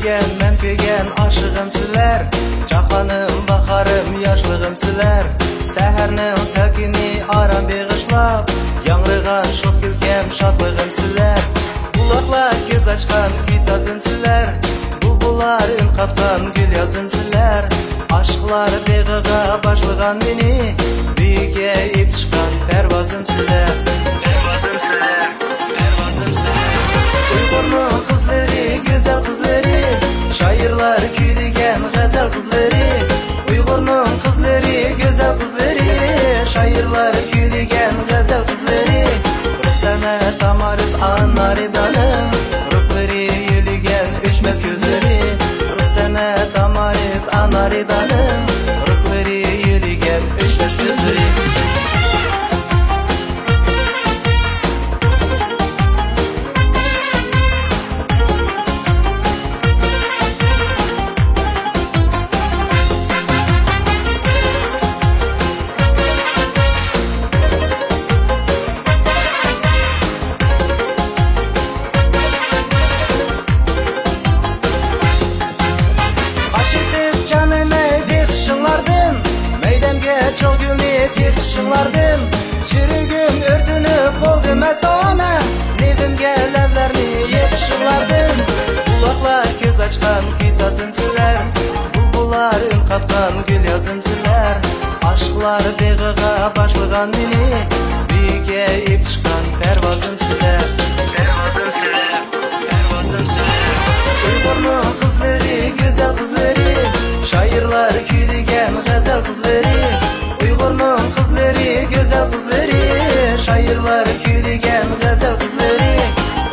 sevgen, men köygen aşığım sizler. Cahanım, baharım, yaşlığım sizler. Sehernin sakini aram beğişlap, yanrıgan şok külkem, şadlığım sizler. Kulaklar göz açkan, kuy sazım sizler. Bulbullar ün katkan, gül yazım sizler. Aşklar beğiga başlıgan meni, büyüke ip çıkan pervazım sizler. Pervazım sizler, pervazım sizler. Uygur'nun kızları, güzel kızları, şairlar küylügen gazel kızları. Uygur'nun kızları, güzel kızları, şairlar küylügen gazel kızları. Ruhsana tamarız anaridanım, ruhları yürügen üçmez gözleri. Ruhsana tamarız anaridanım, ruhları yürügen üçmez gözleri. Çok gülni tirkişinlardım, çürügüm örtünüp oldu mestane. Nevimge levlerini yetişinlardım. Kulaklar göz açkan kuy sazım sizler. Bulbullar ün katkan gül yazım sizler. Aşklar beğiga başlıgan meni, büyüke ip çıkan pervazım sizler. Pervazım sizler, pervazım sizler. Uygur'un kızları, güzel kızları, şairlar küylügen gazel kızları. Uygur'un kızları, güzel kızları, şairlar küylügen gazel kızları.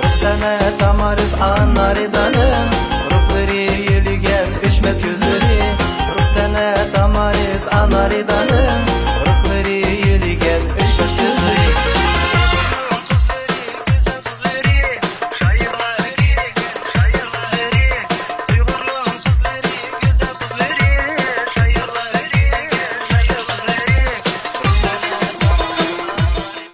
Ruhsana tamarız anaridanım, ruhları yürügen üçmez gözleri. Ruhsana tamarız anaridanım,